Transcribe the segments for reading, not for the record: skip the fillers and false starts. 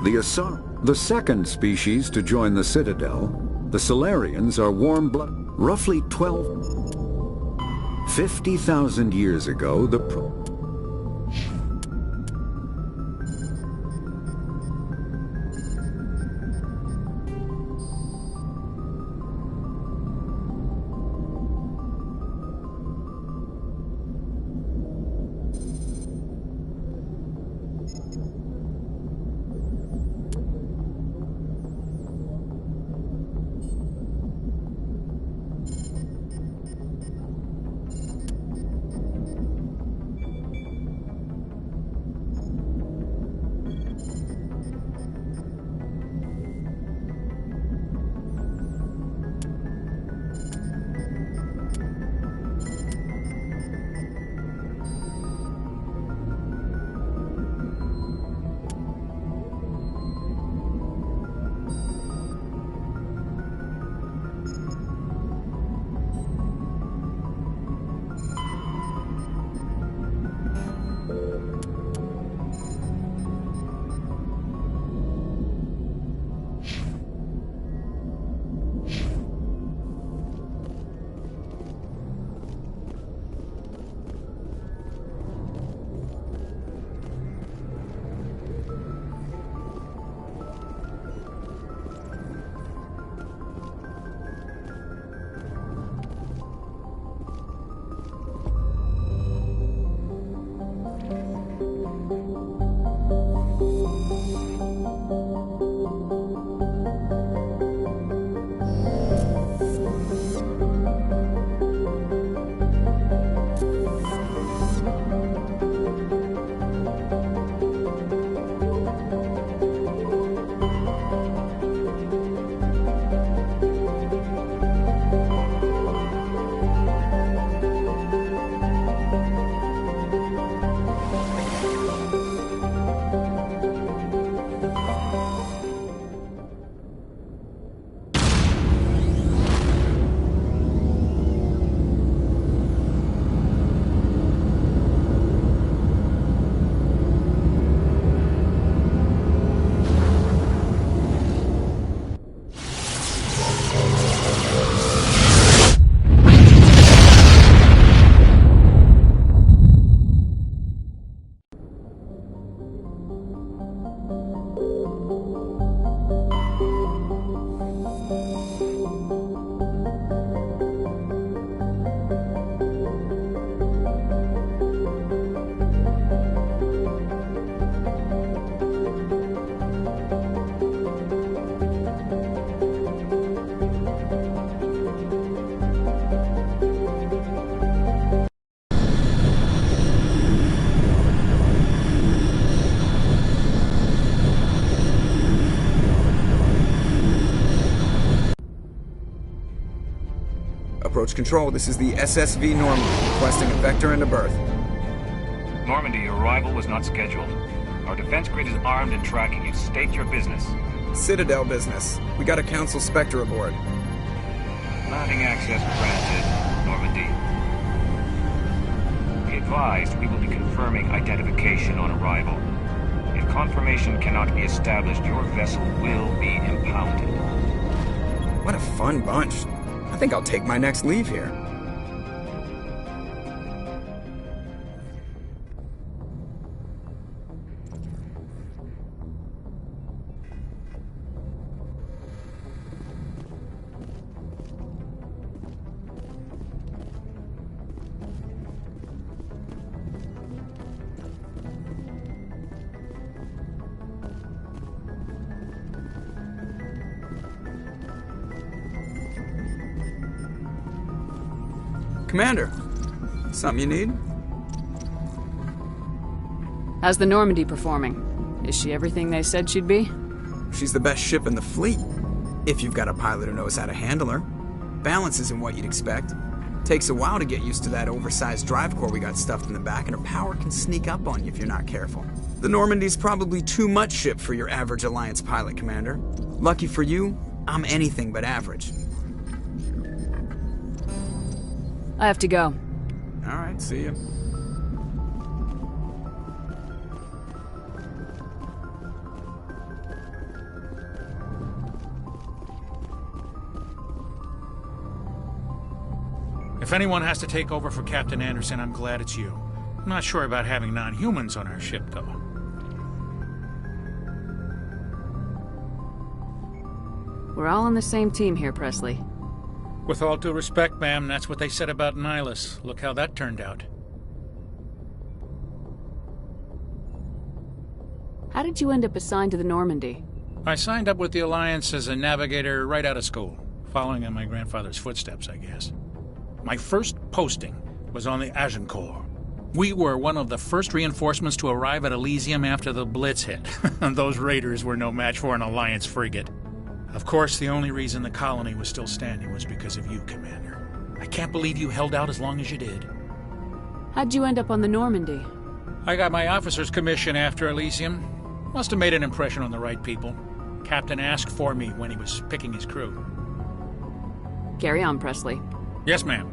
The second species to join the Citadel, the Solarians, are warm-blooded. Roughly 50,000 years ago, Approach control, this is the SSV Normandy, requesting a vector and a berth. Normandy, your arrival was not scheduled. Our defense grid is armed and tracking you. State your business. Citadel business. We got a Council Spectre aboard. Landing access granted, Normandy. Be advised, we will be confirming identification on arrival. If confirmation cannot be established, your vessel will be impounded. What a fun bunch. I think I'll take my next leave here. Commander, something you need? How's the Normandy performing? Is she everything they said she'd be? She's the best ship in the fleet, if you've got a pilot who knows how to handle her. Balance isn't what you'd expect. Takes a while to get used to that oversized drive core we got stuffed in the back, and her power can sneak up on you if you're not careful. The Normandy's probably too much ship for your average Alliance pilot, Commander. Lucky for you, I'm anything but average. I have to go. All right, see ya. If anyone has to take over for Captain Anderson, I'm glad it's you. I'm not sure about having non-humans on our ship, though. We're all on the same team here, Presley. With all due respect, ma'am, that's what they said about Nihilus. Look how that turned out. How did you end up assigned to the Normandy? I signed up with the Alliance as a navigator right out of school, following in my grandfather's footsteps, I guess. My first posting was on the Agincourt. We were one of the first reinforcements to arrive at Elysium after the Blitz hit. Those raiders were no match for an Alliance frigate. Of course, the only reason the colony was still standing was because of you, Commander. I can't believe you held out as long as you did. How'd you end up on the Normandy? I got my officer's commission after Elysium. Must have made an impression on the right people. Captain asked for me when he was picking his crew. Carry on, Presley. Yes, ma'am.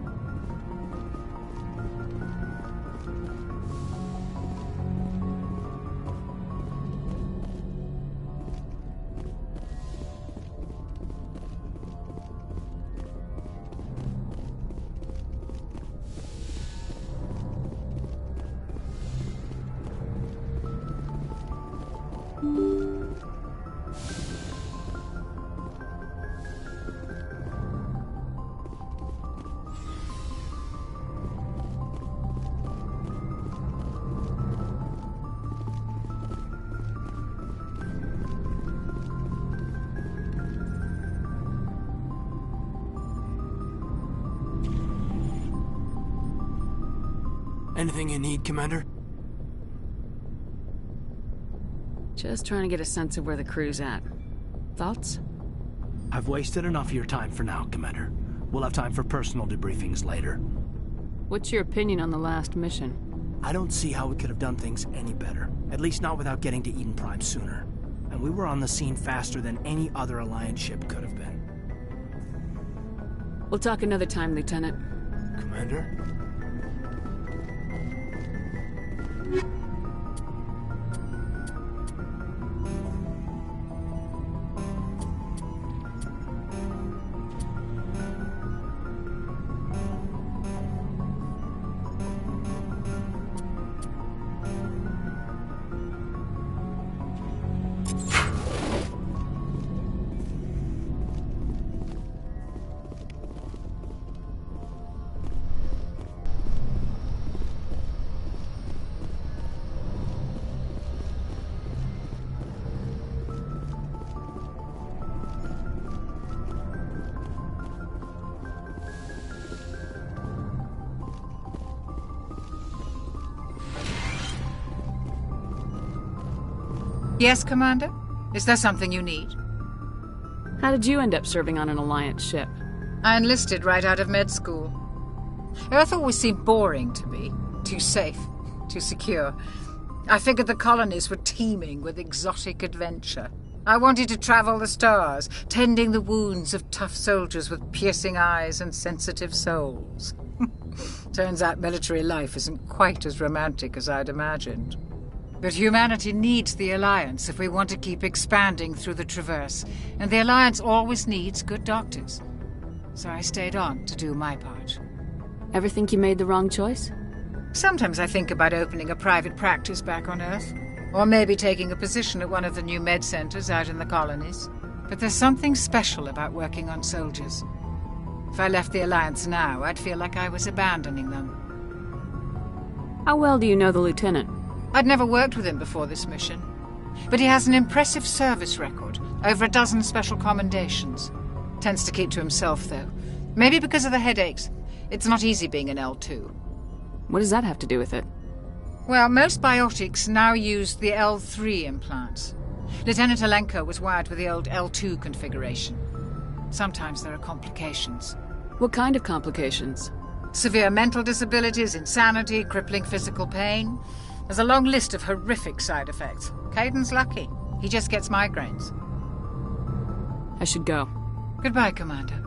Anything you need, Commander? Just trying to get a sense of where the crew's at. Thoughts? I've wasted enough of your time for now, Commander. We'll have time for personal debriefings later. What's your opinion on the last mission? I don't see how we could have done things any better. At least not without getting to Eden Prime sooner. And we were on the scene faster than any other Alliance ship could have been. We'll talk another time, Lieutenant. Commander? Yes, Commander? Is there something you need? How did you end up serving on an Alliance ship? I enlisted right out of med school. Earth always seemed boring to me. Too safe, too secure. I figured the colonies were teeming with exotic adventure. I wanted to travel the stars, tending the wounds of tough soldiers with piercing eyes and sensitive souls. Turns out military life isn't quite as romantic as I'd imagined. But humanity needs the Alliance if we want to keep expanding through the Traverse, and the Alliance always needs good doctors. So I stayed on to do my part. Ever think you made the wrong choice? Sometimes I think about opening a private practice back on Earth, or maybe taking a position at one of the new med centers out in the colonies. But there's something special about working on soldiers. If I left the Alliance now, I'd feel like I was abandoning them. How well do you know the Lieutenant? I'd never worked with him before this mission, but he has an impressive service record, over a dozen special commendations. Tends to keep to himself, though. Maybe because of the headaches. It's not easy being an L2. What does that have to do with it? Well, most biotics now use the L3 implants. Lieutenant Alenko was wired with the old L2 configuration. Sometimes there are complications. What kind of complications? Severe mental disabilities, insanity, crippling physical pain. There's a long list of horrific side effects. Caden's lucky. He just gets migraines. I should go. Goodbye, Commander.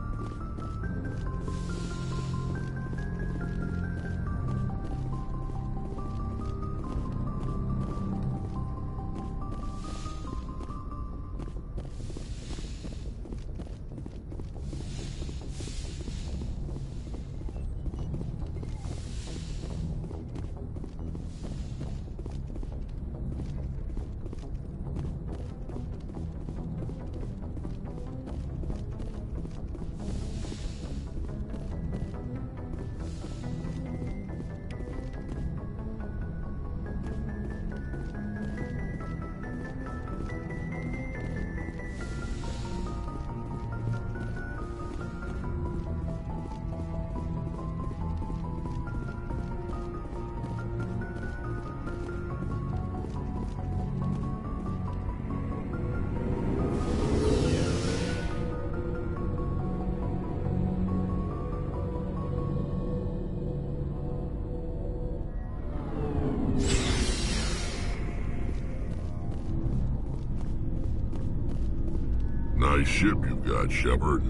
Nice ship you've got, Shepard.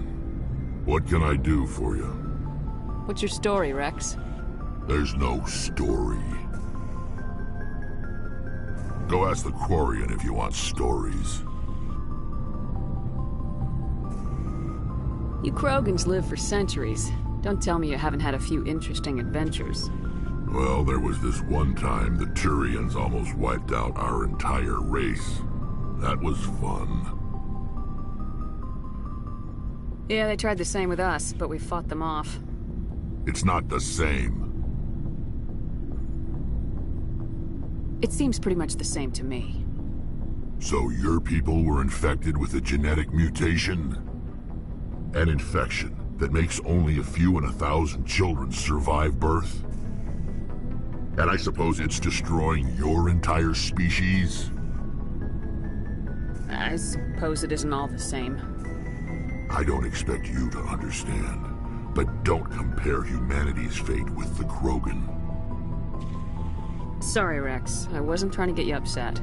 What can I do for you? What's your story, Rex? There's no story. Go ask the Quarian if you want stories. You Krogans live for centuries. Don't tell me you haven't had a few interesting adventures. Well, there was this one time the Turians almost wiped out our entire race. That was fun. Yeah, they tried the same with us, but we fought them off. It's not the same. It seems pretty much the same to me. So your people were infected with a genetic mutation? An infection that makes only a few in 1,000 children survive birth? And I suppose it's destroying your entire species? I suppose it isn't all the same. I don't expect you to understand, but don't compare humanity's fate with the Krogan. Sorry, Rex. I wasn't trying to get you upset.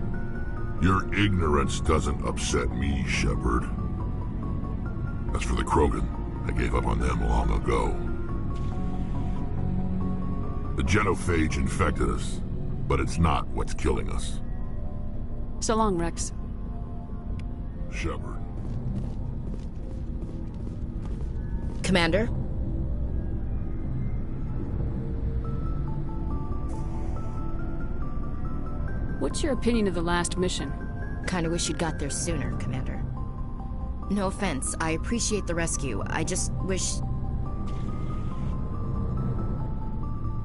Your ignorance doesn't upset me, Shepard. As for the Krogan, I gave up on them long ago. The genophage infected us, but it's not what's killing us. So long, Rex. Shepard. Commander? What's your opinion of the last mission? Kinda wish you'd got there sooner, Commander. No offense, I appreciate the rescue. I just wish...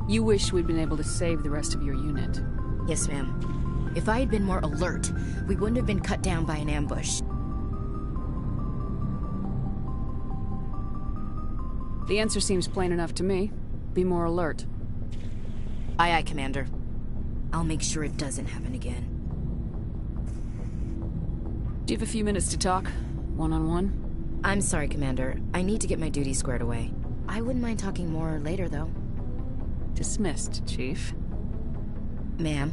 You wish we'd been able to save the rest of your unit. Yes, ma'am. If I had been more alert, we wouldn't have been cut down by an ambush. The answer seems plain enough to me. Be more alert. Aye, aye, Commander. I'll make sure it doesn't happen again. Do you have a few minutes to talk? One-on-one? I'm sorry, Commander. I need to get my duties squared away. I wouldn't mind talking more later, though. Dismissed, Chief. Ma'am?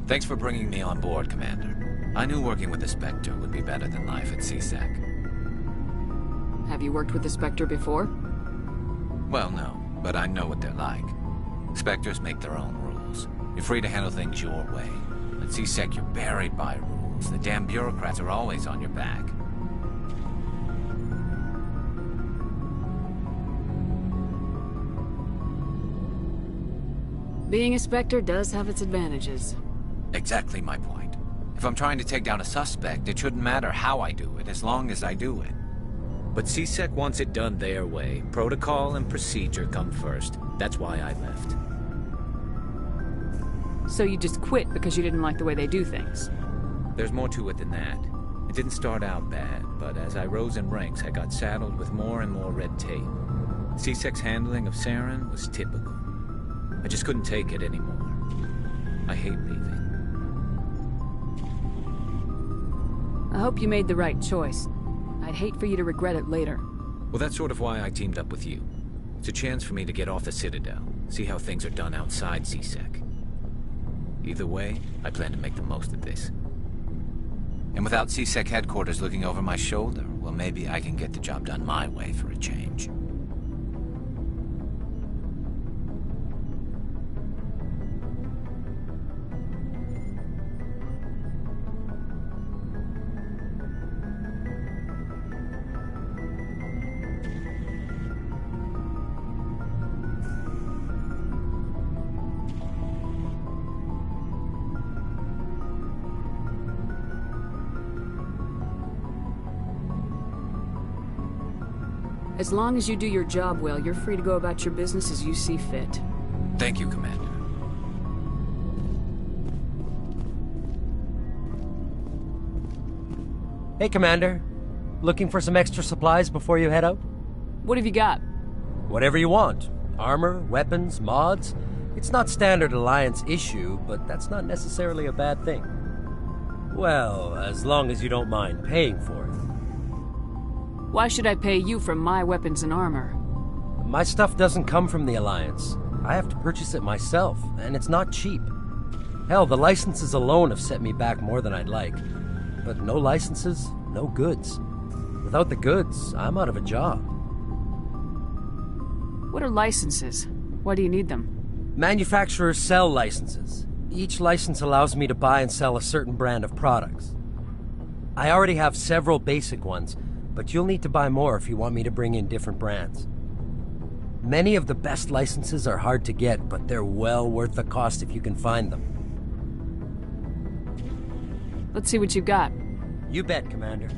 Thanks for bringing me on board, Commander. I knew working with the Spectre would be better than life at CSEC. Have you worked with the Spectre before? Well, no, but I know what they're like. Spectres make their own rules. You're free to handle things your way. At CSEC, you're buried by rules. The damn bureaucrats are always on your back. Being a Spectre does have its advantages. Exactly my point. If I'm trying to take down a suspect, it shouldn't matter how I do it, as long as I do it. But CSEC wants it done their way. Protocol and procedure come first. That's why I left. So you just quit because you didn't like the way they do things? There's more to it than that. It didn't start out bad, but as I rose in ranks, I got saddled with more and more red tape. CSEC's handling of Saren was typical. I just couldn't take it anymore. I hate leaving. I hope you made the right choice. I'd hate for you to regret it later. Well, that's sort of why I teamed up with you. It's a chance for me to get off the Citadel, see how things are done outside CSEC. Either way, I plan to make the most of this. And without CSEC headquarters looking over my shoulder, well, maybe I can get the job done my way for a change. As long as you do your job well, you're free to go about your business as you see fit. Thank you, Commander. Hey, Commander. Looking for some extra supplies before you head out? What have you got? Whatever you want. Armor, weapons, mods. It's not standard Alliance issue, but that's not necessarily a bad thing. Well, as long as you don't mind paying for it. Why should I pay you for my weapons and armor? My stuff doesn't come from the Alliance. I have to purchase it myself, and it's not cheap. Hell, the licenses alone have set me back more than I'd like. But no licenses, no goods. Without the goods, I'm out of a job. What are licenses? Why do you need them? Manufacturers sell licenses. Each license allows me to buy and sell a certain brand of products. I already have several basic ones, but you'll need to buy more if you want me to bring in different brands. Many of the best licenses are hard to get, but they're well worth the cost if you can find them. Let's see what you've got. You bet, Commander.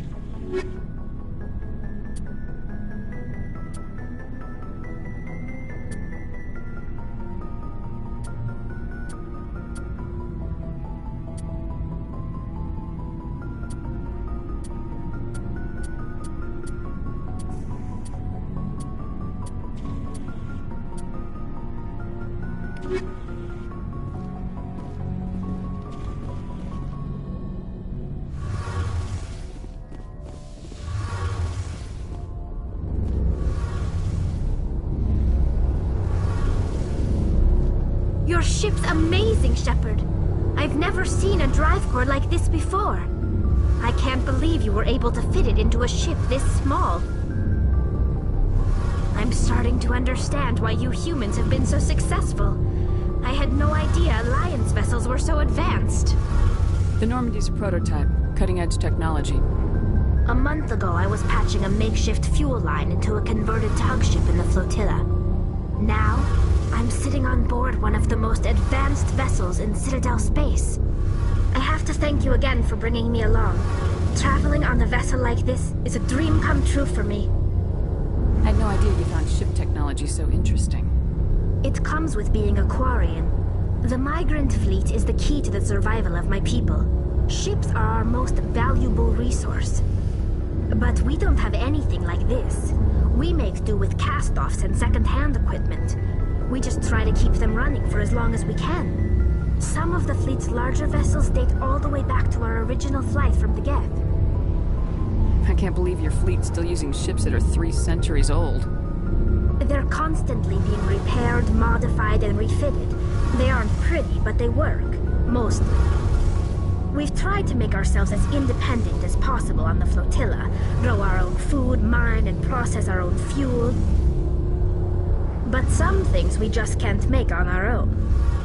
Your ship's amazing, Shepard. I've never seen a drive core like this before. I can't believe you were able to fit it into a ship this small. I'm starting to understand why you humans have been so successful. I had no idea Alliance vessels were so advanced. The Normandy's a prototype, cutting-edge technology. A month ago, I was patching a makeshift fuel line into a converted tug ship in the flotilla. Now, I'm sitting on board one of the most advanced vessels in Citadel space. I have to thank you again for bringing me along. Traveling on a vessel like this is a dream come true for me. I had no idea you found ship technology so interesting. It comes with being a Quarian. The migrant fleet is the key to the survival of my people. Ships are our most valuable resource. But we don't have anything like this. We make do with cast-offs and second-hand equipment. We just try to keep them running for as long as we can. Some of the fleet's larger vessels date all the way back to our original flight from the Geth. I can't believe your fleet's still using ships that are 3 centuries old. They're constantly being repaired, modified, and refitted. They aren't pretty, but they work. Mostly. We've tried to make ourselves as independent as possible on the flotilla. Grow our own food, mine, and process our own fuel. But some things we just can't make on our own.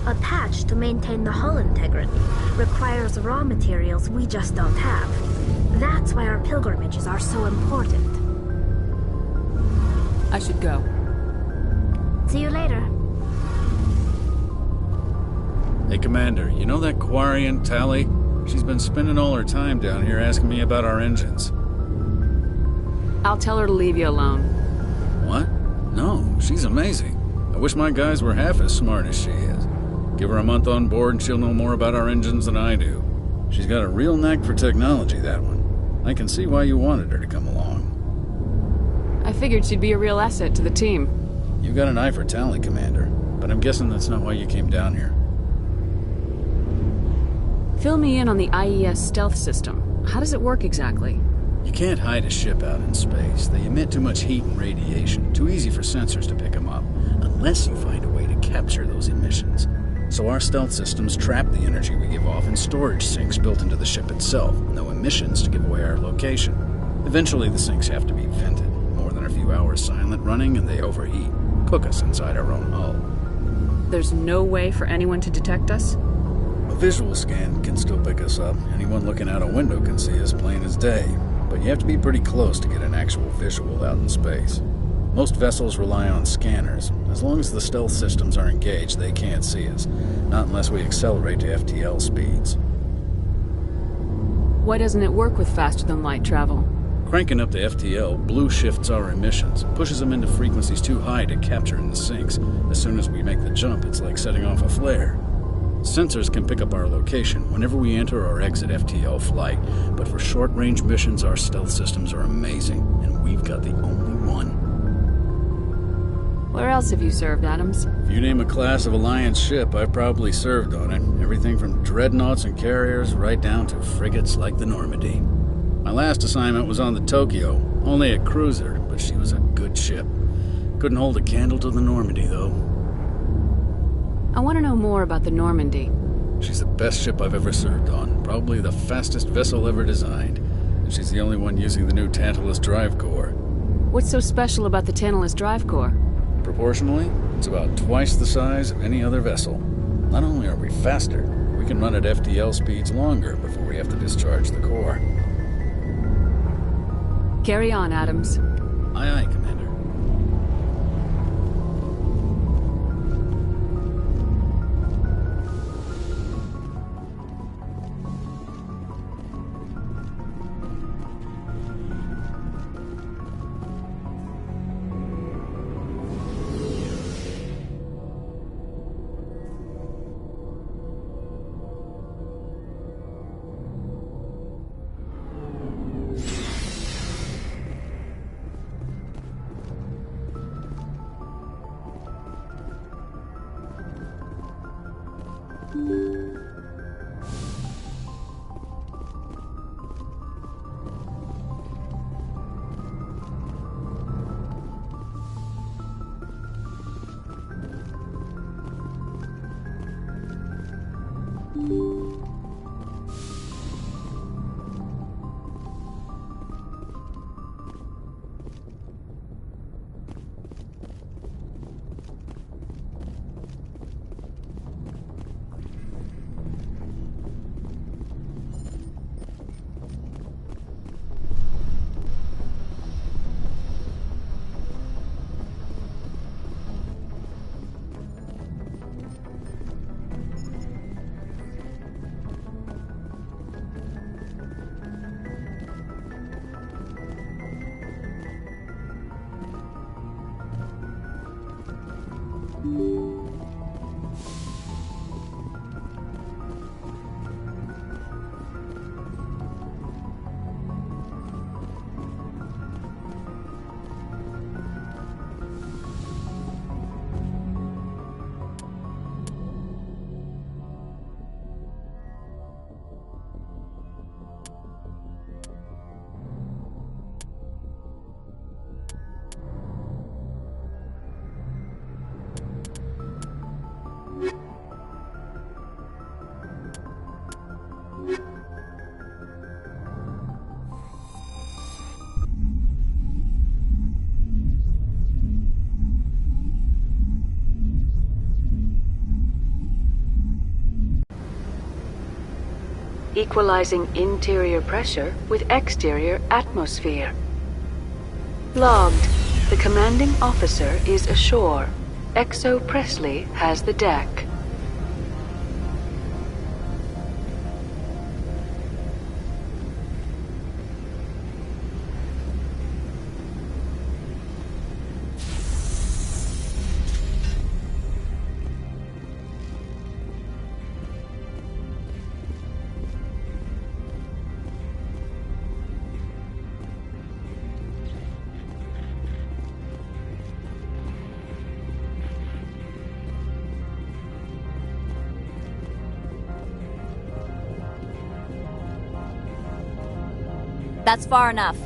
A patch to maintain the hull integrity requires raw materials we just don't have. That's why our pilgrimages are so important. I should go. See you later. Hey, Commander, you know that Quarian, Tally? She's been spending all her time down here asking me about our engines. I'll tell her to leave you alone. What? No, she's amazing. I wish my guys were half as smart as she is. Give her a month on board and she'll know more about our engines than I do. She's got a real knack for technology, that one. I can see why you wanted her to come along. I figured she'd be a real asset to the team. You've got an eye for talent, Commander, but I'm guessing that's not why you came down here. Fill me in on the IES stealth system. How does it work exactly? You can't hide a ship out in space. They emit too much heat and radiation. Too easy for sensors to pick them up, unless you find a way to capture those emissions. So our stealth systems trap the energy we give off in storage sinks built into the ship itself. No emissions to give away our location. Eventually the sinks have to be vented. More than a few hours silent running and they overheat. Cook us inside our own hull. There's no way for anyone to detect us? A visual scan can still pick us up. Anyone looking out a window can see us plain as day. But you have to be pretty close to get an actual visual out in space. Most vessels rely on scanners. As long as the stealth systems are engaged, they can't see us. Not unless we accelerate to FTL speeds. Why doesn't it work with faster-than-light travel? Cranking up to FTL blue shifts our emissions, pushes them into frequencies too high to capture in the sinks. As soon as we make the jump, it's like setting off a flare. Sensors can pick up our location whenever we enter or exit FTL flight, but for short-range missions, our stealth systems are amazing, and we've got the only one. Where else have you served, Adams? If you name a class of Alliance ship, I've probably served on it. Everything from dreadnoughts and carriers right down to frigates like the Normandy. My last assignment was on the Tokyo, only a cruiser, but she was a good ship. Couldn't hold a candle to the Normandy, though. I want to know more about the Normandy. She's the best ship I've ever served on. Probably the fastest vessel ever designed. And she's the only one using the new Tantalus drive core. What's so special about the Tantalus drive core? Proportionally, it's about twice the size of any other vessel. Not only are we faster, we can run at FDL speeds longer before we have to discharge the core. Carry on, Adams. Aye, aye, Commander. Equalizing interior pressure with exterior atmosphere. Logged. The commanding officer is ashore. XO Presley has the deck. That's far enough.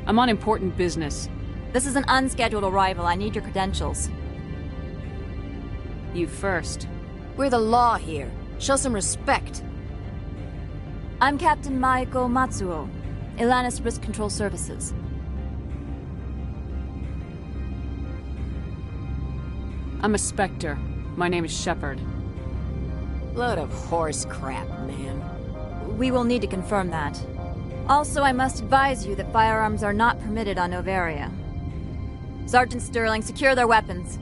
I'm on important business. This is an unscheduled arrival. I need your credentials. You first. We're the law here. Show some respect. I'm Captain Maiko Matsuo, Ilanis Risk Control Services. I'm a Spectre. My name is Shepard. Load of horse crap, man. We will need to confirm that. Also, I must advise you that firearms are not permitted on Novaria. Sergeant Sterling, secure their weapons.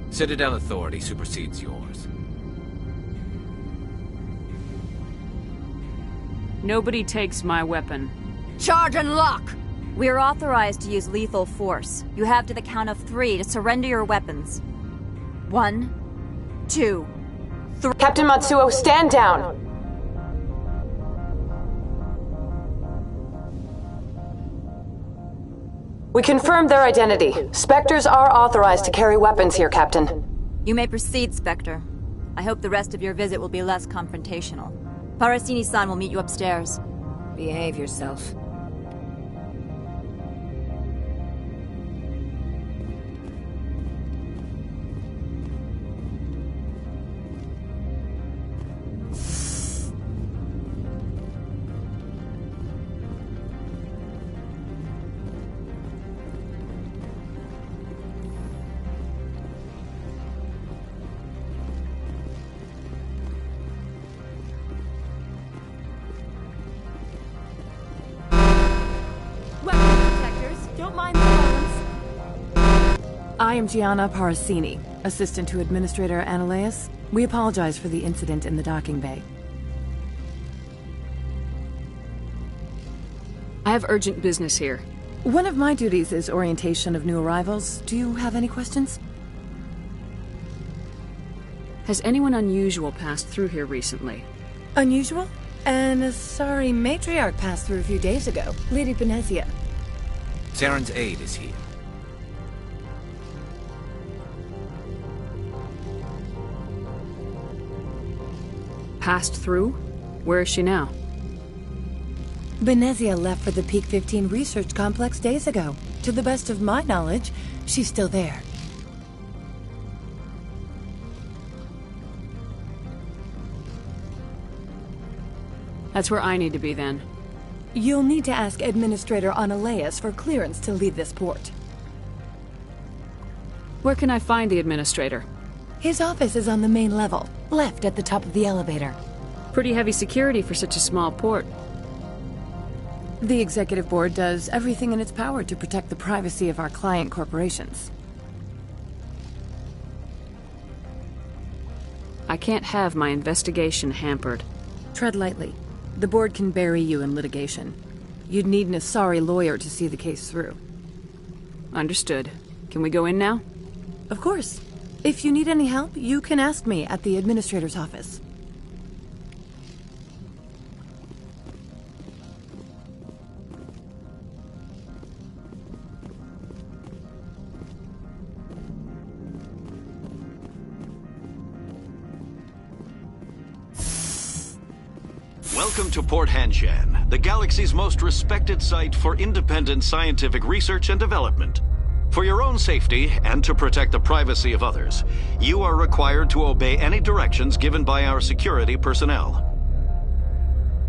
Citadel authority supersedes yours. Nobody takes my weapon. Charge and lock! We are authorized to use lethal force. You have to the count of 3 to surrender your weapons. 1, 2, 3. Captain Matsuo, stand down! We confirmed their identity. Spectres are authorized to carry weapons here, Captain. You may proceed, Spectre. I hope the rest of your visit will be less confrontational. Parasini-san will meet you upstairs. Behave yourself. don't mind the phones. I am Gianna Parasini, assistant to Administrator Ananias. We apologize for the incident in the docking bay. I have urgent business here. One of my duties is orientation of new arrivals. Do you have any questions? Has anyone unusual passed through here recently? Unusual? And a sorry matriarch passed through a few days ago. Lady Benezia. Saren's aide is here. Passed through? Where is she now? Benezia left for the Peak 15 research complex days ago. To the best of my knowledge, she's still there. That's where I need to be then. You'll need to ask Administrator Ananias for clearance to leave this port. Where can I find the Administrator? His office is on the main level, left at the top of the elevator. Pretty heavy security for such a small port. The Executive Board does everything in its power to protect the privacy of our client corporations. I can't have my investigation hampered. Tread lightly. The Board can bury you in litigation. You'd need an Asari lawyer to see the case through. Understood. Can we go in now? Of course. If you need any help, you can ask me at the Administrator's office. Welcome to Port Hanshan, the galaxy's most respected site for independent scientific research and development. For your own safety and to protect the privacy of others, you are required to obey any directions given by our security personnel.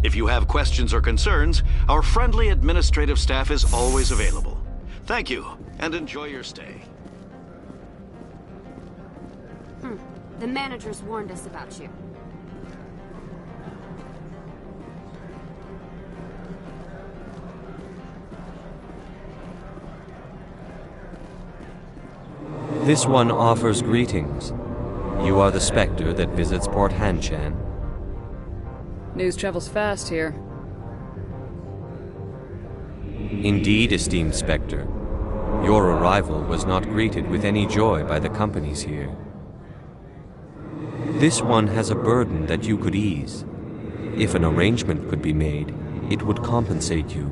If you have questions or concerns, our friendly administrative staff is always available. Thank you, and enjoy your stay. The managers warned us about you. This one offers greetings. You are the Spectre that visits Port Hanshan. News travels fast here. Indeed, esteemed Spectre. Your arrival was not greeted with any joy by the companies here. This one has a burden that you could ease. If an arrangement could be made, it would compensate you.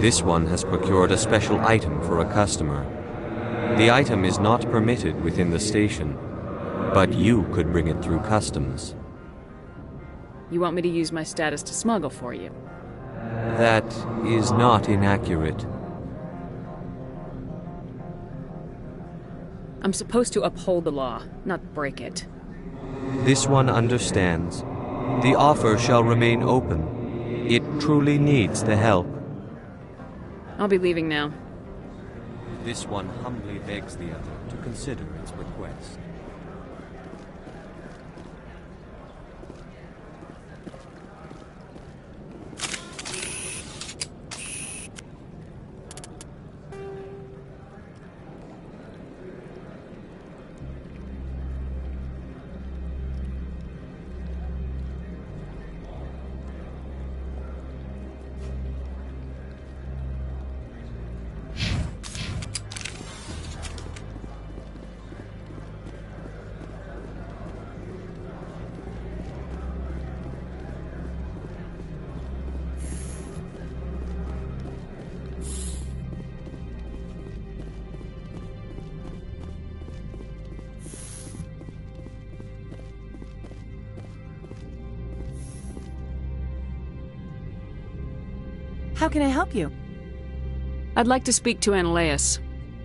This one has procured a special item for a customer. The item is not permitted within the station, but you could bring it through customs. You want me to use my status to smuggle for you? That is not inaccurate. I'm supposed to uphold the law, not break it. This one understands. The offer shall remain open. It truly needs the help. I'll be leaving now. This one humbly begs the other to consider its request. How can I help you? I'd like to speak to Ananias.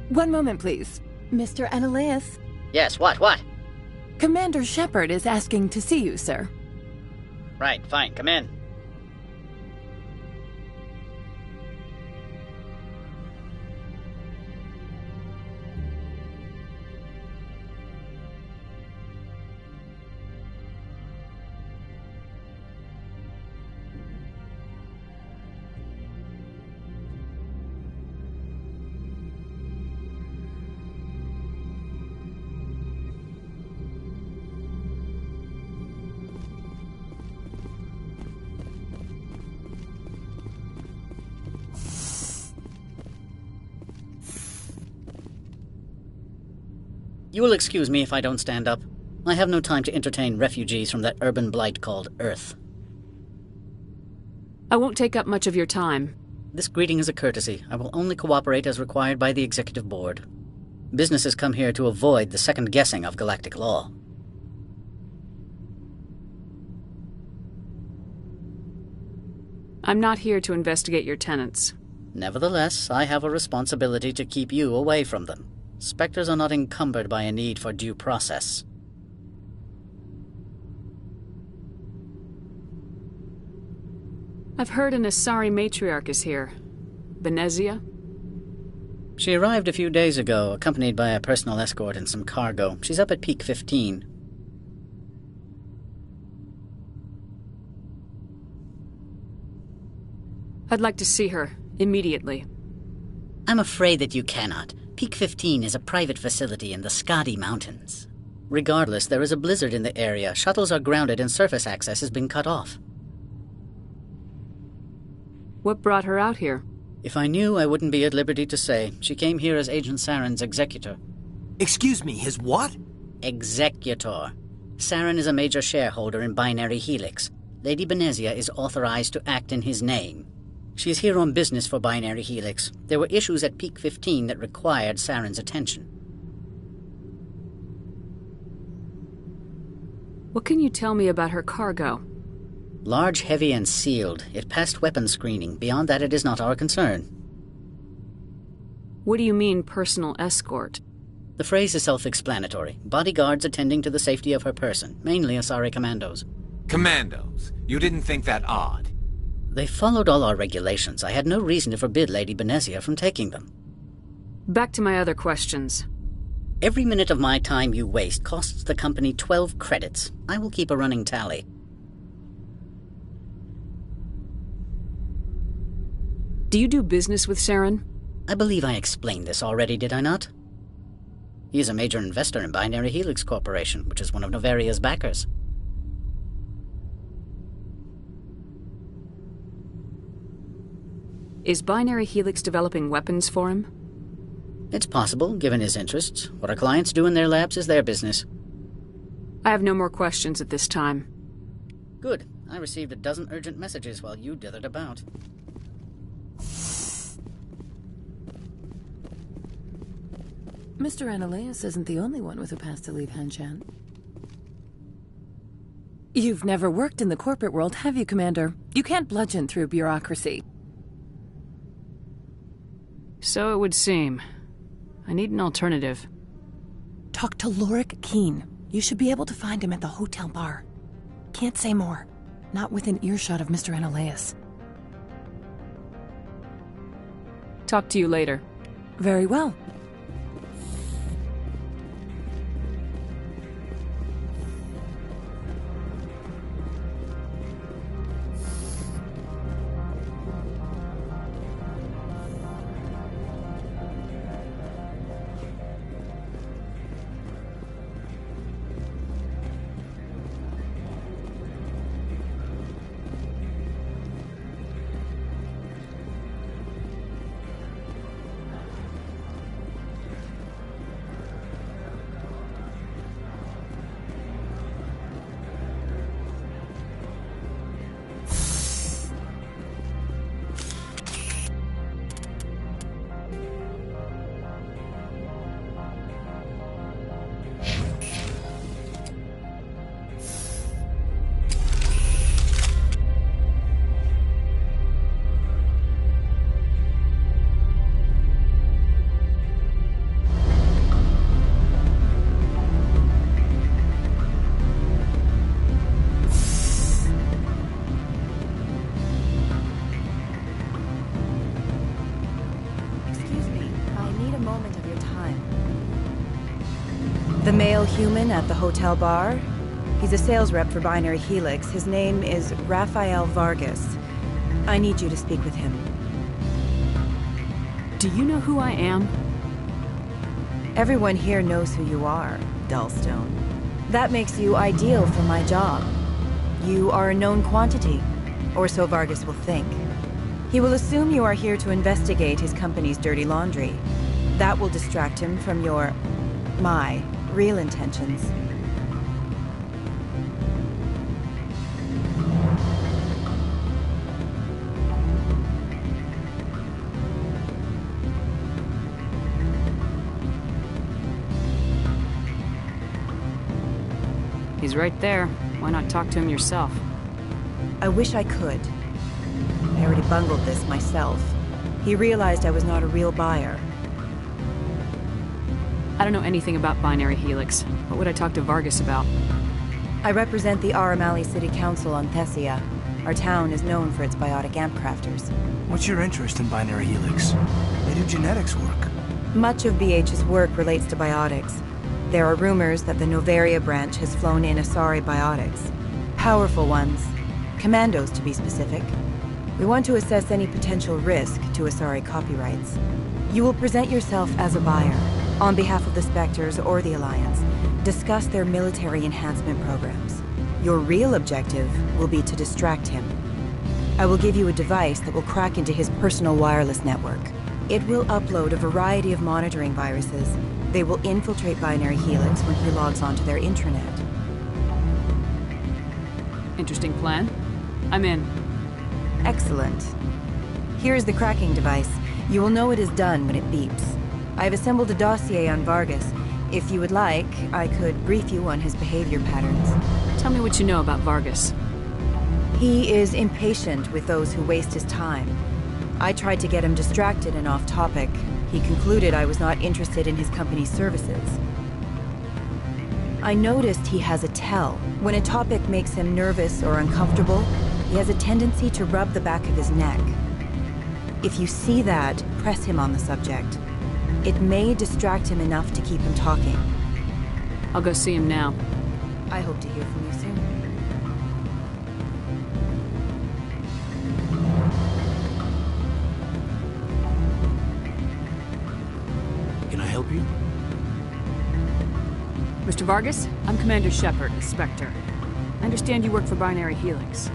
One moment, please. Mr. Ananias? Yes, what? Commander Shepard is asking to see you, sir. Right, fine, come in. You will excuse me if I don't stand up. I have no time to entertain refugees from that urban blight called Earth. I won't take up much of your time. This greeting is a courtesy. I will only cooperate as required by the Executive Board. Businesses come here to avoid the second guessing of galactic law. I'm not here to investigate your tenants. Nevertheless, I have a responsibility to keep you away from them. Spectres are not encumbered by a need for due process. I've heard an Asari matriarch is here. Benezia? She arrived a few days ago, accompanied by a personal escort and some cargo. She's up at Peak 15. I'd like to see her, immediately. I'm afraid that you cannot. Peak 15 is a private facility in the Skadi Mountains. Regardless, there is a blizzard in the area. Shuttles are grounded and surface access has been cut off. What brought her out here? If I knew, I wouldn't be at liberty to say. She came here as Agent Saren's executor. Excuse me, his what? Executor. Saren is a major shareholder in Binary Helix. Lady Benezia is authorized to act in his name. She is here on business for Binary Helix. There were issues at Peak 15 that required Saren's attention. What can you tell me about her cargo? Large, heavy, and sealed. It passed weapons screening. Beyond that, it is not our concern. What do you mean, personal escort? The phrase is self-explanatory. Bodyguards attending to the safety of her person, mainly Asari commandos. Commandos? You didn't think that odd? They followed all our regulations. I had no reason to forbid Lady Benezia from taking them. Back to my other questions. Every minute of my time you waste costs the company 12 credits. I will keep a running tally. Do you do business with Saren? I believe I explained this already, did I not? He is a major investor in Binary Helix Corporation, which is one of Novaria's backers. Is Binary Helix developing weapons for him? It's possible, given his interests. What our clients do in their labs is their business. I have no more questions at this time. Good. I received a dozen urgent messages while you dithered about. Mr. Analeas isn't the only one with a pass to leave Hanshan. You've never worked in the corporate world, have you, Commander? You can't bludgeon through bureaucracy. So it would seem. I need an alternative. Talk to Lorik Keen. You should be able to find him at the hotel bar. Can't say more. Not within earshot of Mr. Analeas. Talk to you later. Very well. The male human at the hotel bar? He's a sales rep for Binary Helix. His name is Rafael Vargas. I need you to speak with him. Do you know who I am? Everyone here knows who you are, Dullstone. That makes you ideal for my job. You are a known quantity, or so Vargas will think. He will assume you are here to investigate his company's dirty laundry. That will distract him from my real intentions. He's right there. Why not talk to him yourself? I wish I could. I already bungled this myself. He realized I was not a real buyer. I don't know anything about Binary Helix. What would I talk to Vargas about? I represent the Aramali City Council on Thessia. Our town is known for its biotic amp crafters. What's your interest in Binary Helix? They do genetics work. Much of BH's work relates to biotics. There are rumors that the Novaria branch has flown in Asari biotics. Powerful ones. Commandos, to be specific. We want to assess any potential risk to Asari copyrights. You will present yourself as a buyer, on behalf of the Spectres or the Alliance. Discuss their military enhancement programs. Your real objective will be to distract him. I will give you a device that will crack into his personal wireless network. It will upload a variety of monitoring viruses. They will infiltrate Binary Helix when he logs onto their intranet. Interesting plan. I'm in. Excellent. Here is the cracking device. You will know it is done when it beeps. I have assembled a dossier on Vargas. If you would like, I could brief you on his behavior patterns. Tell me what you know about Vargas. He is impatient with those who waste his time. I tried to get him distracted and off topic. He concluded I was not interested in his company's services. I noticed he has a tell. When a topic makes him nervous or uncomfortable, he has a tendency to rub the back of his neck. If you see that, press him on the subject. It may distract him enough to keep him talking. I'll go see him now. I hope to hear from you soon. Can I help you? Mr. Vargas, I'm Commander Shepard, a Spectre. I understand you work for Binary Helix.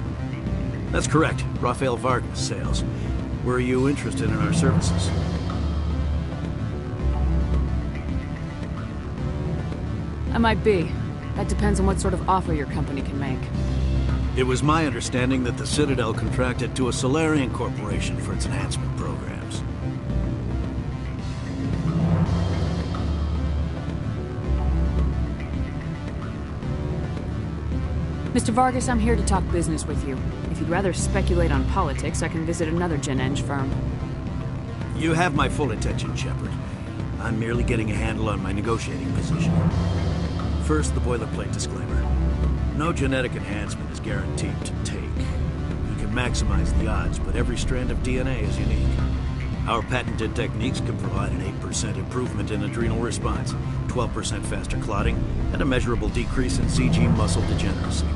That's correct. Rafael Vargas, sales. Were you interested in our services? I might be. That depends on what sort of offer your company can make. It was my understanding that the Citadel contracted to a Solarian corporation for its enhancement programs. Mr. Vargas, I'm here to talk business with you. If you'd rather speculate on politics, I can visit another Gen-Eng firm. You have my full attention, Shepard. I'm merely getting a handle on my negotiating position. First, the boilerplate disclaimer. No genetic enhancement is guaranteed to take. You can maximize the odds, but every strand of DNA is unique. Our patented techniques can provide an 8% improvement in adrenal response, 12% faster clotting, and a measurable decrease in CG muscle degeneracy.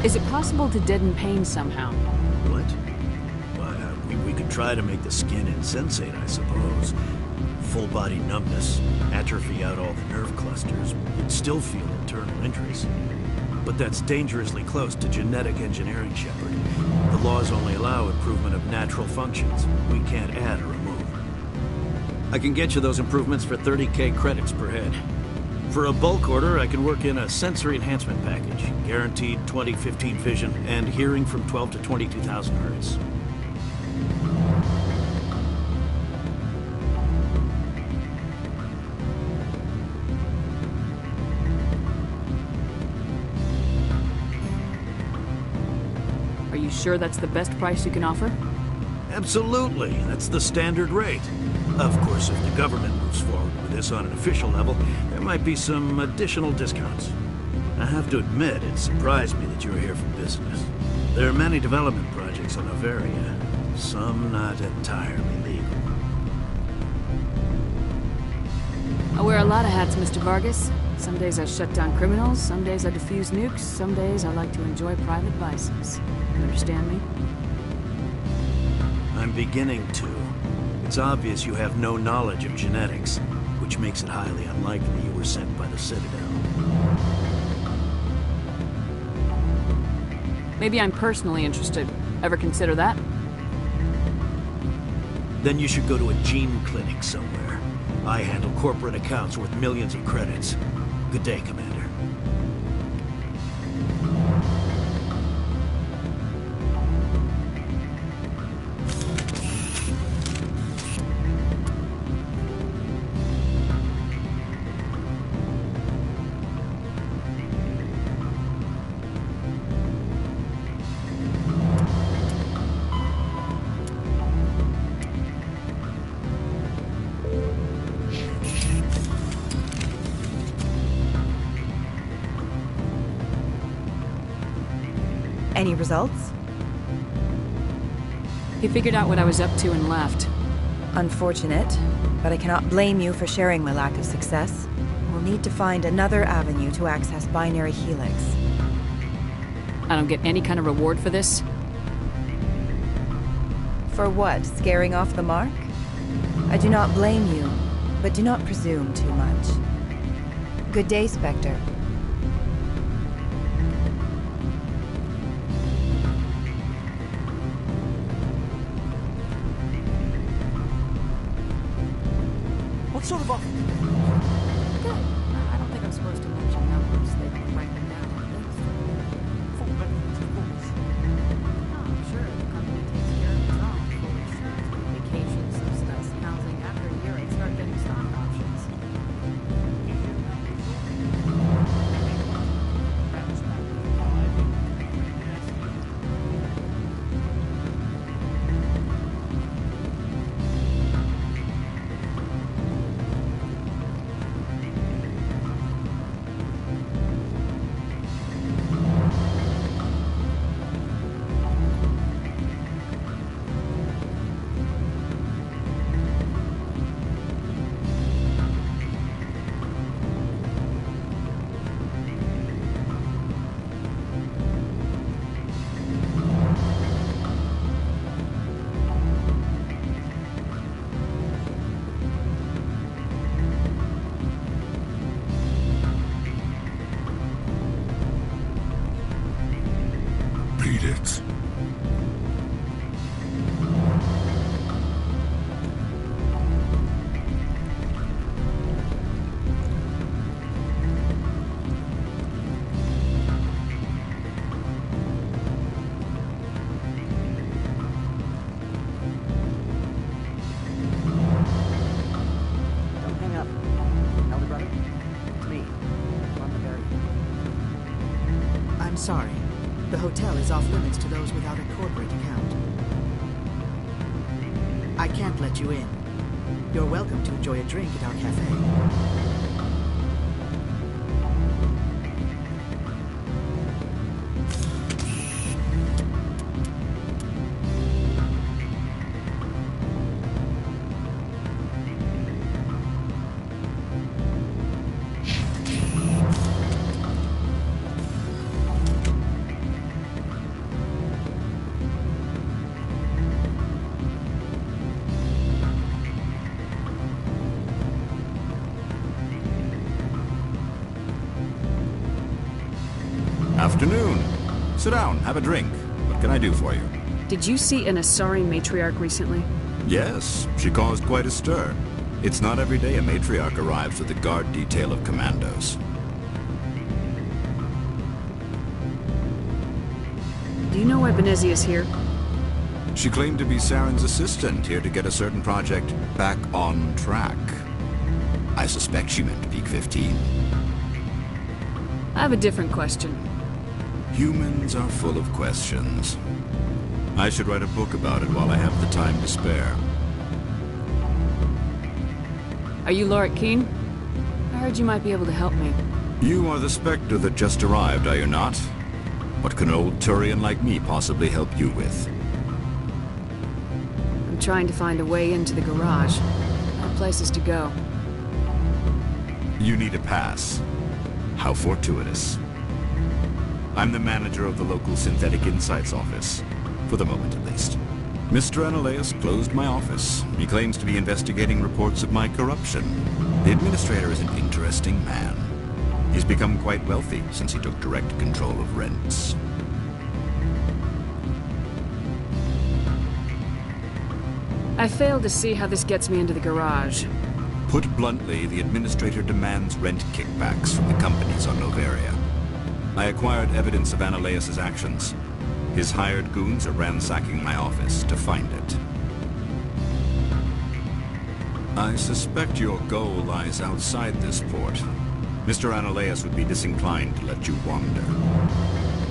Is it possible to deaden pain somehow? What? Why, we could try to make the skin insensate, I suppose. Full body numbness, atrophy out all the nerve clusters. You'd still feel internal injuries. But that's dangerously close to genetic engineering, Shepard. The laws only allow improvement of natural functions. We can't add or remove. I can get you those improvements for 30K credits per head. For a bulk order, I can work in a sensory enhancement package, guaranteed 20/15 vision, and hearing from 12 to 22,000 hertz. Are you sure that's the best price you can offer? Absolutely. That's the standard rate. Of course, if the government moves forward with this on an official level, there might be some additional discounts. I have to admit, it surprised me that you were here for business. There are many development projects on Novaria, some not entirely legal. I wear a lot of hats, Mr. Vargas. Some days I shut down criminals, some days I defuse nukes, some days I like to enjoy private vices. You understand me? I'm beginning to. It's obvious you have no knowledge of genetics, which makes it highly unlikely you were sent by the Citadel. Maybe I'm personally interested. Ever consider that? Then you should go to a gene clinic somewhere. I handle corporate accounts worth millions of credits. Good day, Commander. Any results? He figured out what I was up to and left. Unfortunate, but I cannot blame you for sharing my lack of success. We'll need to find another avenue to access Binary Helix. I don't get any kind of reward for this? For what? Scaring off the mark? I do not blame you, but do not presume too much. Good day, Spectre. What sort of offer? Good. I don't think I'm supposed to mention numbers. They don't write them down on things. Full benefits, of course. No, I'm sure the company takes care of its own. Full insurance, vacations, subsidized housing. After a year, I'd start getting stock options. Beat it. Don't hang up. Elder brother? It's me. I'm the very. I'm sorry. The hotel is off limits to those without a corporate account. I can't let you in. You're welcome to enjoy a drink at our cafe. Afternoon. Sit down, have a drink. What can I do for you? Did you see an Asari matriarch recently? Yes, she caused quite a stir. It's not every day a matriarch arrives with a guard detail of commandos. Do you know why Benezia is here? She claimed to be Saren's assistant, here to get a certain project back on track. I suspect she meant Peak 15. I have a different question. Humans are full of questions. I should write a book about it while I have the time to spare. Are you Lorik Keen? I heard you might be able to help me. You are the Spectre that just arrived, are you not? What can an old Turian like me possibly help you with? I'm trying to find a way into the garage. I have places to go. You need a pass. How fortuitous. I'm the manager of the local Synthetic Insights office. For the moment, at least. Mr. Analaeus closed my office. He claims to be investigating reports of my corruption. The administrator is an interesting man. He's become quite wealthy since he took direct control of rents. I failed to see how this gets me into the garage. Put bluntly, the administrator demands rent kickbacks from the companies on Noveria. I acquired evidence of Analaeus' actions. His hired goons are ransacking my office to find it. I suspect your goal lies outside this port. Mr. Analaeus would be disinclined to let you wander.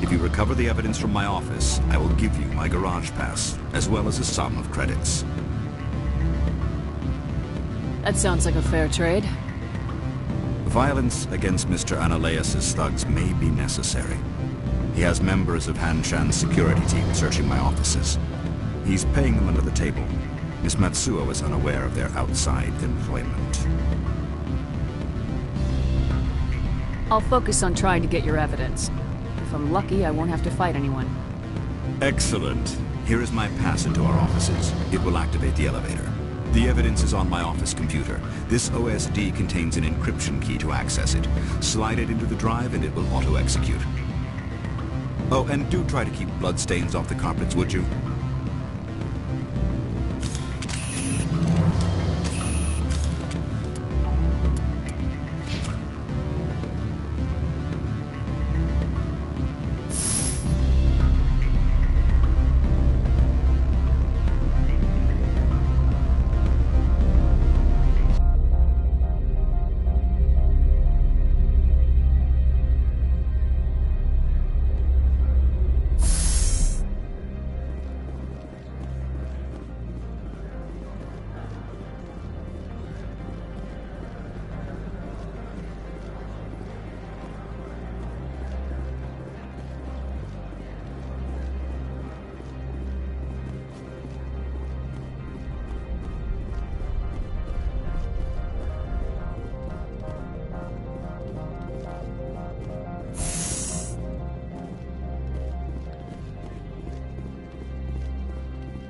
If you recover the evidence from my office, I will give you my garage pass, as well as a sum of credits. That sounds like a fair trade. Violence against Mr. Analaeus' thugs may be necessary. He has members of Hanshan's security team searching my offices. He's paying them under the table. Miss Matsuo is unaware of their outside employment. I'll focus on trying to get your evidence. If I'm lucky, I won't have to fight anyone. Excellent. Here is my pass into our offices. It will activate the elevator. The evidence is on my office computer. This OSD contains an encryption key to access it. Slide it into the drive and it will auto-execute. Oh, and do try to keep bloodstains off the carpets, would you?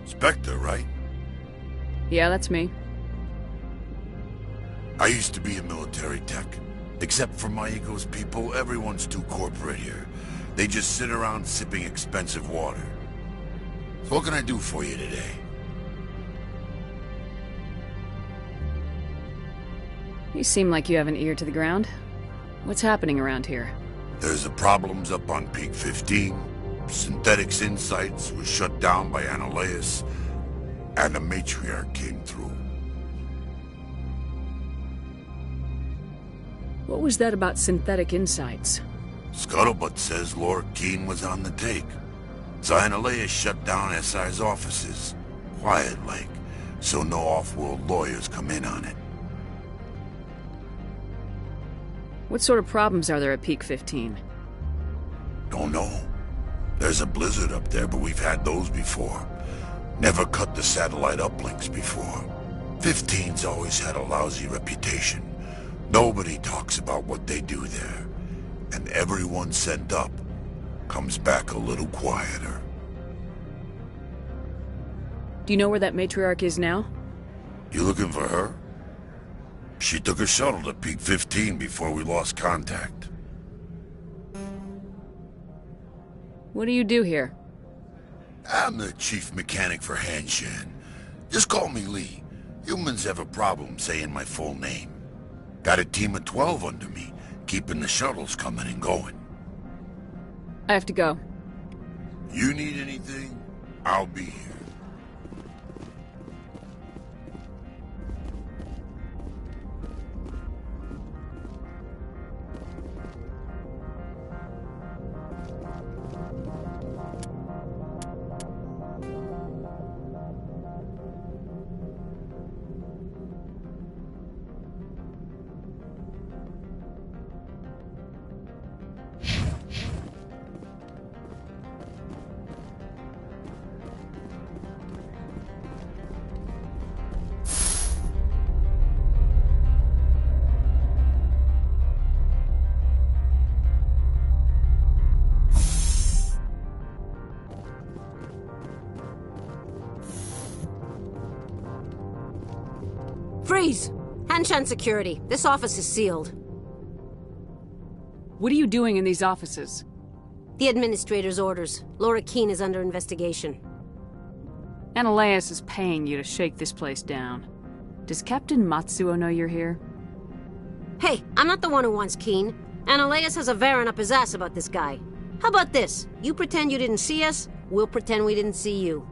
Spectre, right? Yeah, that's me. I used to be a military tech. Except for my ego's people, everyone's too corporate here. They just sit around sipping expensive water. So what can I do for you today? You seem like you have an ear to the ground. What's happening around here? There's the problems up on Peak 15. Synthetics Insights was shut down by Analaeus, and the matriarch came through. What was that about synthetic insights? Scuttlebutt says Laura Keene was on the take. So Analaeus shut down SI's offices, quiet-like, so no off-world lawyers come in on it. What sort of problems are there at Peak 15? Don't know. There's a blizzard up there, but we've had those before. Never cut the satellite uplinks before. 15's always had a lousy reputation. Nobody talks about what they do there. And everyone sent up comes back a little quieter. Do you know where that matriarch is now? You looking for her? She took a shuttle to Peak 15 before we lost contact. What do you do here? I'm the chief mechanic for Hanshan. Just call me Lee. Humans have a problem saying my full name. Got a team of 12 under me, keeping the shuttles coming and going. I have to go. You need anything? I'll be here. Freeze! Hanshan security. This office is sealed. What are you doing in these offices? The administrator's orders. Laura Keene is under investigation. Ananias is paying you to shake this place down. Does Captain Matsuo know you're here? Hey, I'm not the one who wants Keene. Ananias has a Varen up his ass about this guy. How about this? You pretend you didn't see us, we'll pretend we didn't see you.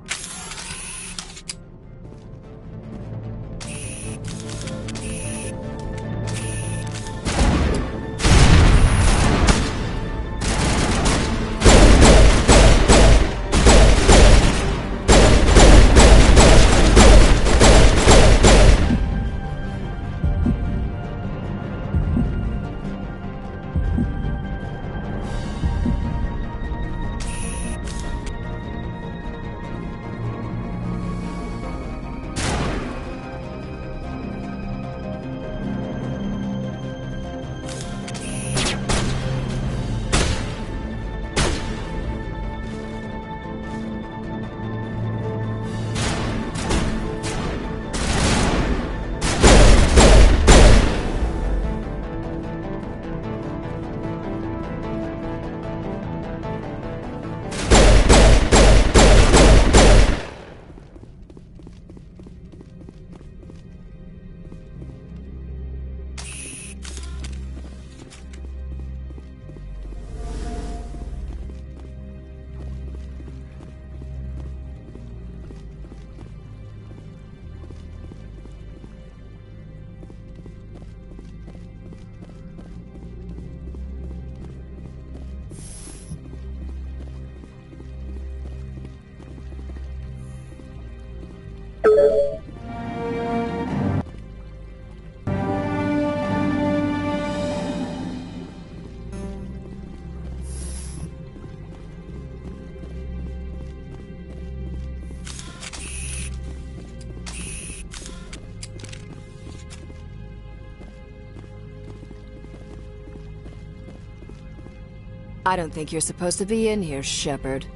I don't think you're supposed to be in here, Shepard.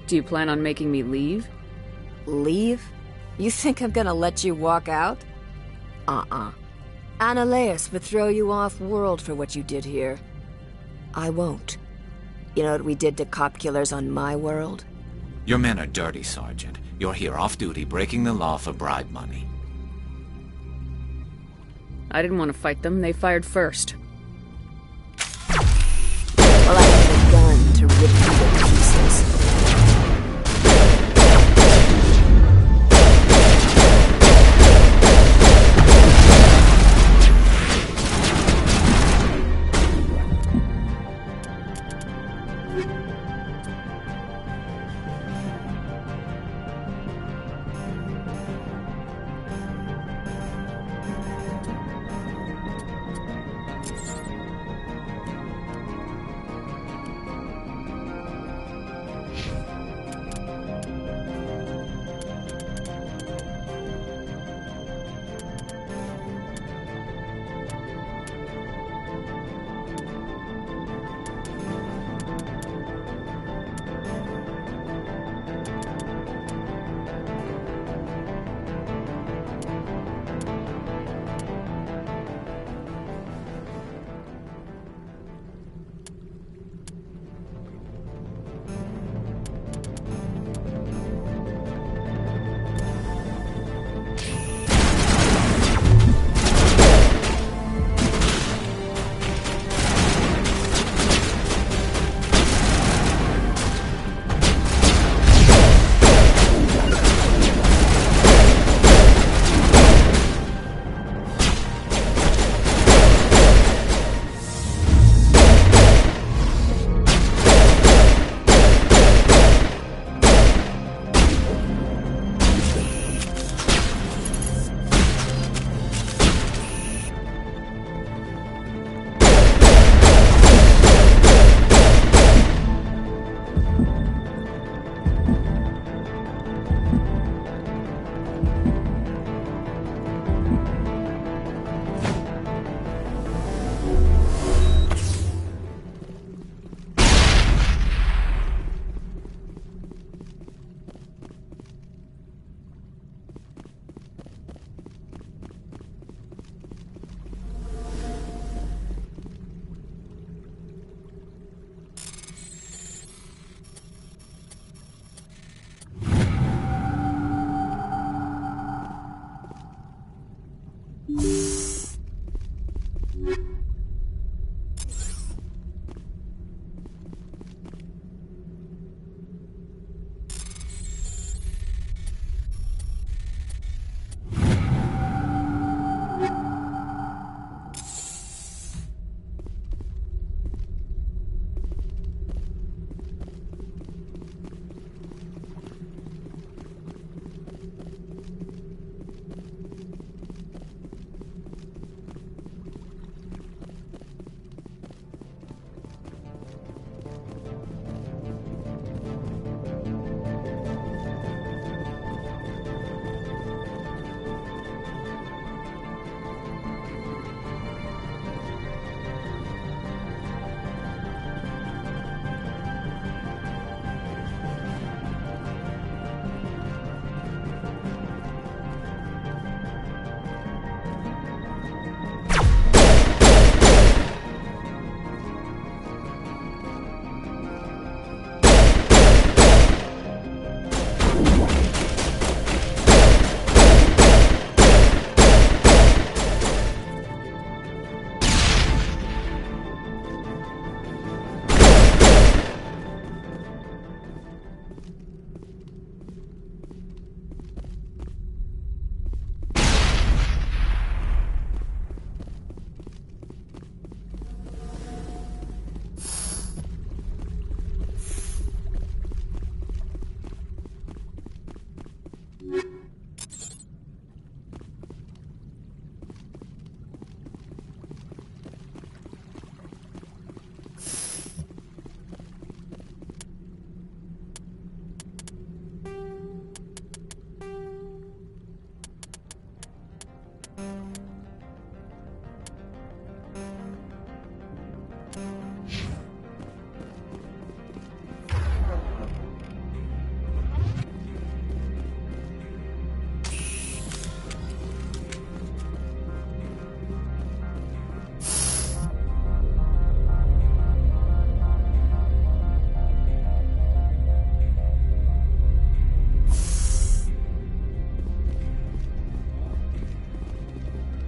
Do you plan on making me leave? Leave? You think I'm gonna let you walk out? Ananias would throw you off-world for what you did here. I won't. You know what we did to cop killers on my world? Your men are dirty, Sergeant. You're here off-duty, breaking the law for bribe money. I didn't want to fight them. They fired first. Well, I have a gun to rip you to pieces.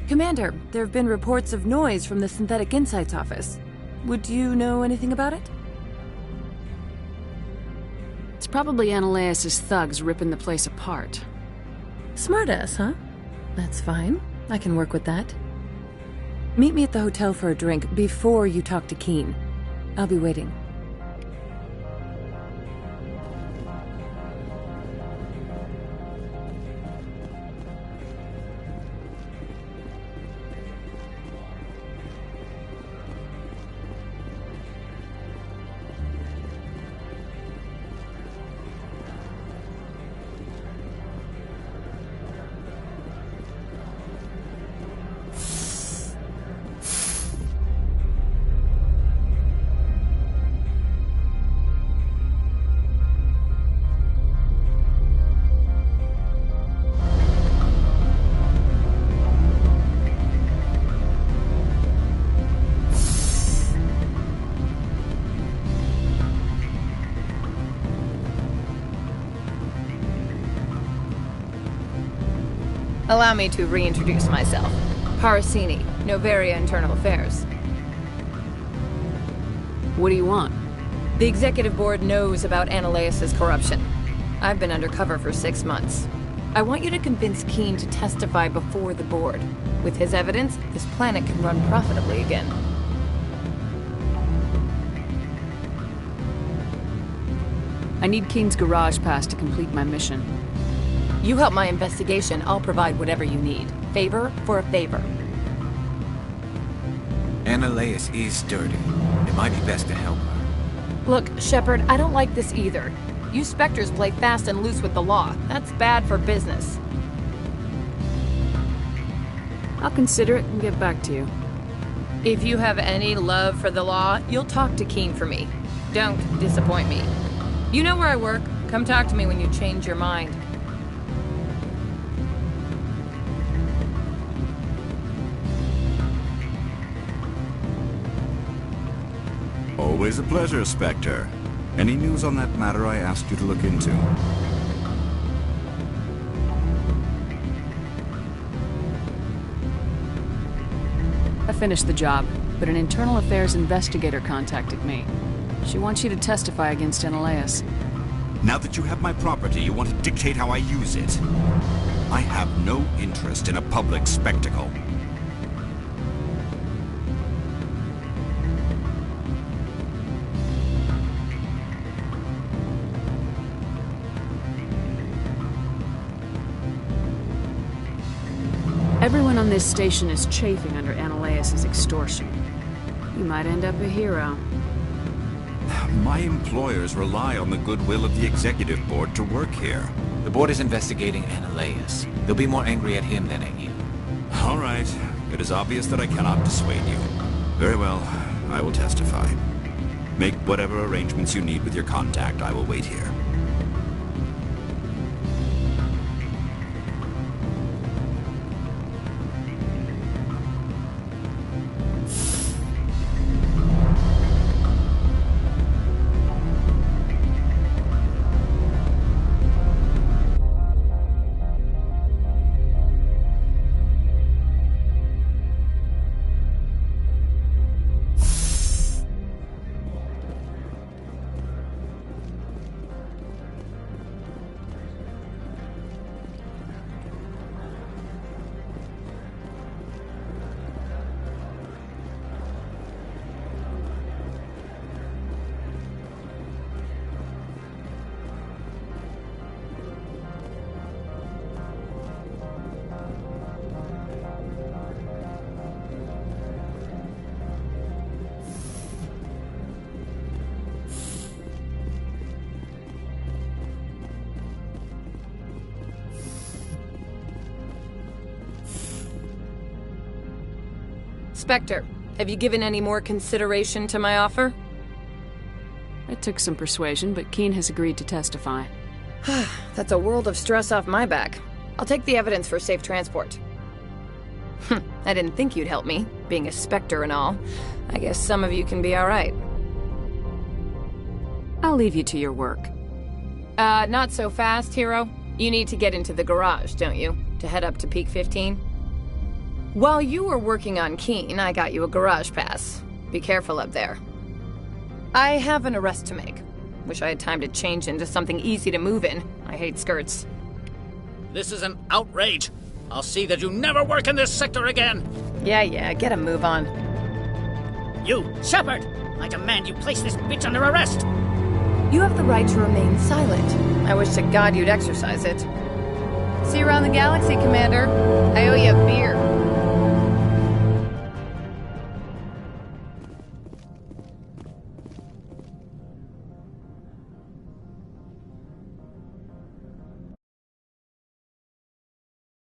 Commander, there have been reports of noise from the Synthetic Insights office. Would you know anything about it? It's probably Ananias' thugs ripping the place apart. Smartass, huh? That's fine. I can work with that. Meet me at the hotel for a drink before you talk to Keen. I'll be waiting. Allow me to reintroduce myself. Parasini, Novaria Internal Affairs. What do you want? The Executive Board knows about Ananias' corruption. I've been undercover for 6 months. I want you to convince Keen to testify before the Board. With his evidence, this planet can run profitably again. I need Keen's garage pass to complete my mission. You help my investigation, I'll provide whatever you need. Favor for a favor. Ananias is dirty. It might be best to help her. Look, Shepard, I don't like this either. You Spectres play fast and loose with the law. That's bad for business. I'll consider it and get back to you. If you have any love for the law, you'll talk to Keen for me. Don't disappoint me. You know where I work. Come talk to me when you change your mind. Always a pleasure, Spectre. Any news on that matter I asked you to look into? I finished the job, but an internal affairs investigator contacted me. She wants you to testify against Ananias. Now that you have my property, you want to dictate how I use it. I have no interest in a public spectacle. Everyone on this station is chafing under Ananias' extortion. You might end up a hero. My employers rely on the goodwill of the Executive Board to work here. The Board is investigating Ananias. They'll be more angry at him than at you. All right. It is obvious that I cannot dissuade you. Very well. I will testify. Make whatever arrangements you need with your contact. I will wait here. Spectre, have you given any more consideration to my offer? It took some persuasion, but Keen has agreed to testify. That's a world of stress off my back. I'll take the evidence for safe transport. I didn't think you'd help me, being a Spectre and all. I guess some of you can be alright. I'll leave you to your work. Not so fast, Hero. You need to get into the garage, don't you? To head up to Peak 15? While you were working on Keen, I got you a garage pass. Be careful up there. I have an arrest to make. Wish I had time to change into something easy to move in. I hate skirts. This is an outrage. I'll see that you never work in this sector again. Yeah, get a move on. You, Shepard! I demand you place this bitch under arrest! You have the right to remain silent. I wish to God you'd exercise it. See you around the galaxy, Commander. I owe you a beer.